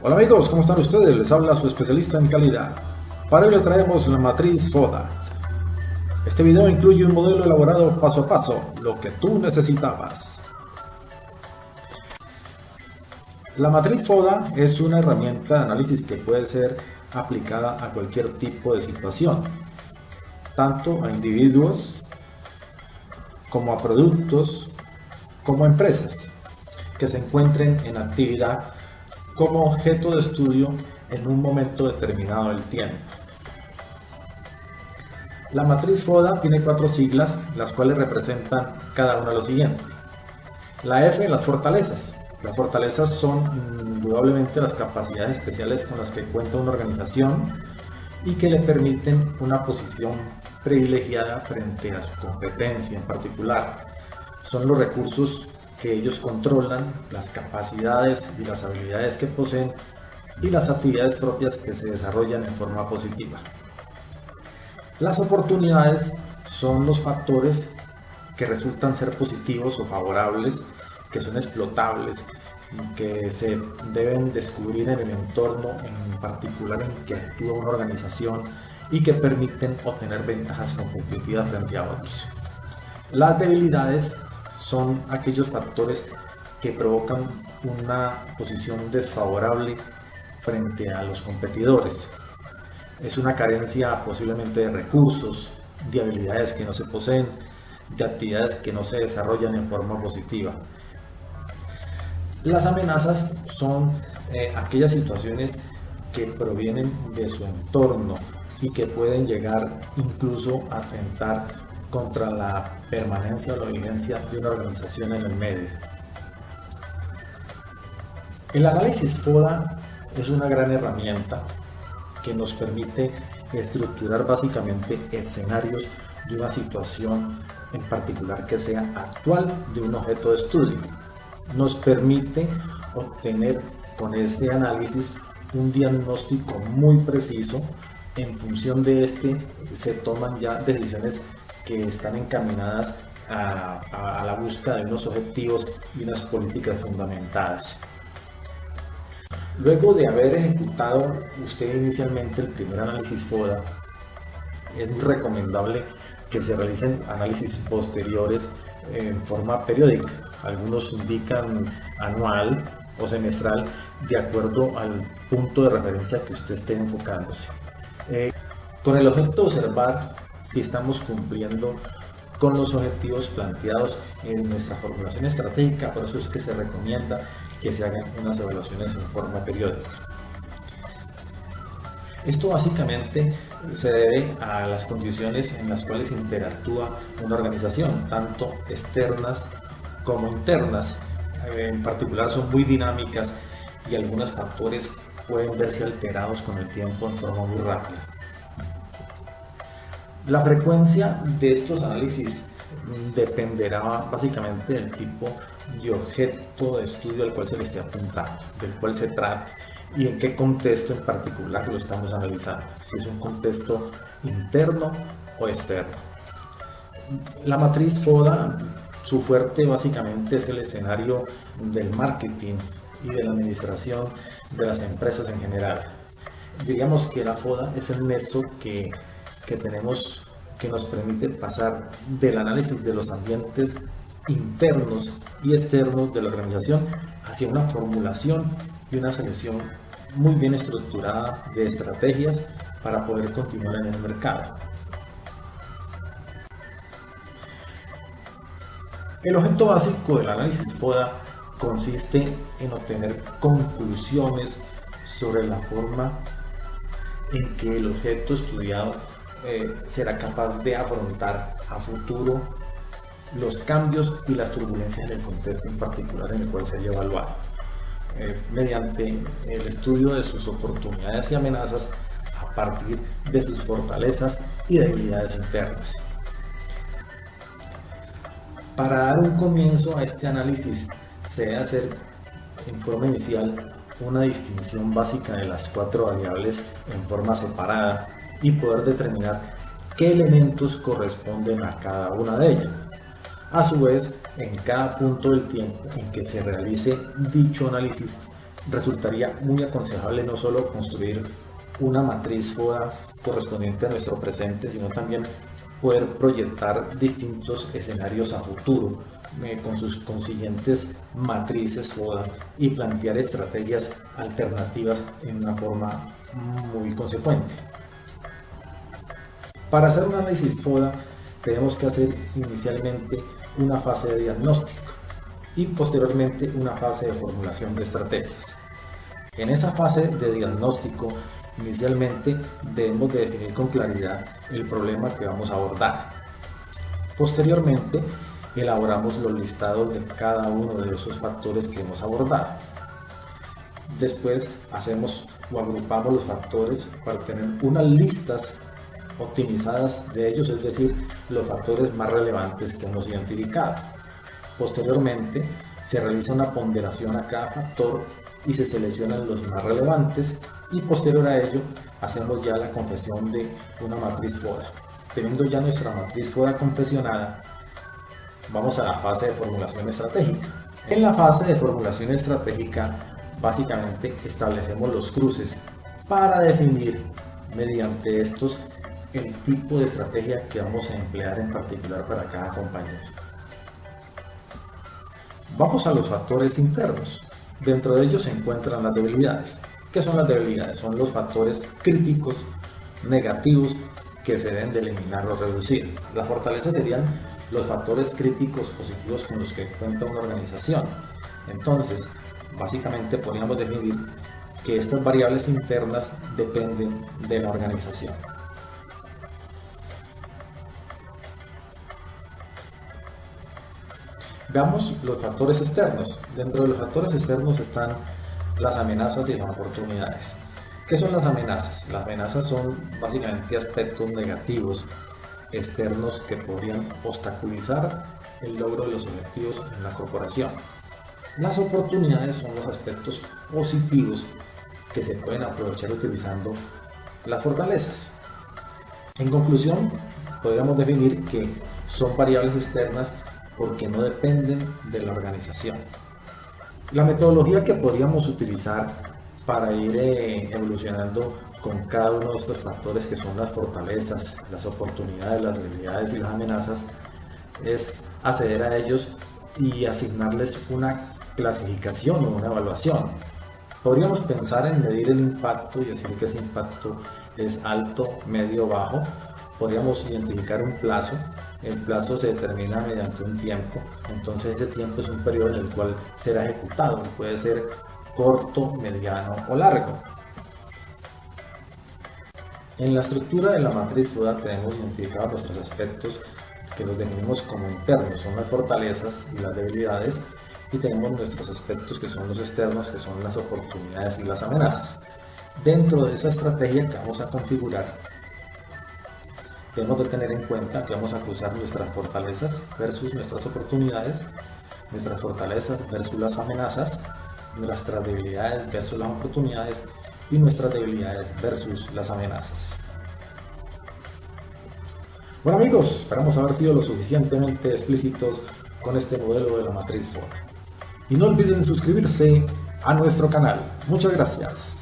Hola amigos, ¿cómo están ustedes? Les habla su especialista en calidad. Para hoy les traemos la matriz FODA. Este video incluye un modelo elaborado paso a paso, lo que tú necesitabas. La matriz FODA es una herramienta de análisis que puede ser aplicada a cualquier tipo de situación, tanto a individuos como a productos, como a empresas que se encuentren en actividad como objeto de estudio en un momento determinado del tiempo. La matriz FODA tiene 4 siglas, las cuales representan cada una lo siguiente. La F, las fortalezas. Las fortalezas son indudablemente las capacidades especiales con las que cuenta una organización y que le permiten una posición privilegiada frente a su competencia en particular. Son los recursos que ellos controlan, las capacidades y las habilidades que poseen y las actividades propias que se desarrollan en forma positiva. Las oportunidades son los factores que resultan ser positivos o favorables, que son explotables y que se deben descubrir en el entorno en particular en que actúa una organización y que permiten obtener ventajas competitivas frente a otros. Las debilidades son aquellos factores que provocan una posición desfavorable frente a los competidores. Es una carencia posiblemente de recursos, de habilidades que no se poseen, de actividades que no se desarrollan en forma positiva. Las amenazas son aquellas situaciones que provienen de su entorno y que pueden llegar incluso a atentar contra la permanencia o la vigencia de una organización en el medio. El análisis FODA es una gran herramienta que nos permite estructurar básicamente escenarios de una situación en particular que sea actual de un objeto de estudio. Nos permite obtener con ese análisis un diagnóstico muy preciso. En función de este se toman ya decisiones que están encaminadas a la búsqueda de unos objetivos y unas políticas fundamentadas. Luego de haber ejecutado usted inicialmente el primer análisis FODA, es muy recomendable que se realicen análisis posteriores en forma periódica. Algunos indican anual o semestral, de acuerdo al punto de referencia que usted esté enfocándose. Con el objeto de observar si estamos cumpliendo con los objetivos planteados en nuestra formulación estratégica. Por eso es que se recomienda que se hagan unas evaluaciones en forma periódica. Esto básicamente se debe a las condiciones en las cuales interactúa una organización, tanto externas como internas. En particular son muy dinámicas y algunos factores pueden verse alterados con el tiempo en forma muy rápida. La frecuencia de estos análisis dependerá básicamente del tipo de objeto de estudio al cual se le esté apuntando, del cual se trata y en qué contexto en particular lo estamos analizando, si es un contexto interno o externo. La matriz FODA, su fuerte básicamente es el escenario del marketing y de la administración de las empresas en general. Diríamos que la FODA es el nexo que tenemos, que nos permite pasar del análisis de los ambientes internos y externos de la organización hacia una formulación y una selección muy bien estructurada de estrategias para poder continuar en el mercado. El objeto básico del análisis FODA consiste en obtener conclusiones sobre la forma en que el objeto estudiado será capaz de afrontar a futuro los cambios y las turbulencias en el contexto en particular en el cual se haya evaluado, mediante el estudio de sus oportunidades y amenazas a partir de sus fortalezas y debilidades internas. Para dar un comienzo a este análisis se debe hacer en forma inicial una distinción básica de las 4 variables en forma separada y poder determinar qué elementos corresponden a cada una de ellas. A su vez, en cada punto del tiempo en que se realice dicho análisis, resultaría muy aconsejable no solo construir una matriz FODA correspondiente a nuestro presente, sino también poder proyectar distintos escenarios a futuro con sus consiguientes matrices FODA y plantear estrategias alternativas en una forma muy consecuente. Para hacer un análisis FODA tenemos que hacer inicialmente una fase de diagnóstico y posteriormente una fase de formulación de estrategias. En esa fase de diagnóstico inicialmente debemos de definir con claridad el problema que vamos a abordar. Posteriormente elaboramos los listados de cada uno de esos factores que hemos abordado. Después hacemos o agrupamos los factores para tener unas listas optimizadas de ellos, es decir, los factores más relevantes que hemos identificado. Posteriormente se realiza una ponderación a cada factor y se seleccionan los más relevantes, y posterior a ello hacemos ya la confección de una matriz FODA. Teniendo ya nuestra matriz FODA confeccionada, vamos a la fase de formulación estratégica. En la fase de formulación estratégica básicamente establecemos los cruces para definir mediante estos el tipo de estrategia que vamos a emplear en particular para cada compañero. Vamos a los factores internos. Dentro de ellos se encuentran las debilidades. ¿Qué son las debilidades? Son los factores críticos, negativos, que se deben de eliminar o reducir. Las fortalezas serían los factores críticos positivos con los que cuenta una organización. Entonces, básicamente podríamos definir que estas variables internas dependen de la organización. Veamos los factores externos. Dentro de los factores externos están las amenazas y las oportunidades. ¿Qué son las amenazas? Las amenazas son básicamente aspectos negativos externos que podrían obstaculizar el logro de los objetivos en la corporación. Las oportunidades son los aspectos positivos que se pueden aprovechar utilizando las fortalezas. En conclusión, podríamos definir que son variables externas porque no dependen de la organización. La metodología que podríamos utilizar para ir evolucionando con cada uno de estos factores que son las fortalezas, las oportunidades, las debilidades y las amenazas es acceder a ellos y asignarles una clasificación o una evaluación. Podríamos pensar en medir el impacto y decir que ese impacto es alto, medio, bajo. Podríamos identificar un plazo. El plazo se determina mediante un tiempo, entonces ese tiempo es un periodo en el cual será ejecutado, puede ser corto, mediano o largo. En la estructura de la matriz FODA tenemos identificados nuestros aspectos que los definimos como internos, son las fortalezas y las debilidades, y tenemos nuestros aspectos que son los externos, que son las oportunidades y las amenazas. Dentro de esa estrategia que vamos a configurar, debemos de tener en cuenta que vamos a cruzar nuestras fortalezas versus nuestras oportunidades, nuestras fortalezas versus las amenazas, nuestras debilidades versus las oportunidades y nuestras debilidades versus las amenazas. Bueno amigos, esperamos haber sido lo suficientemente explícitos con este modelo de la matriz FODA. Y no olviden suscribirse a nuestro canal. Muchas gracias.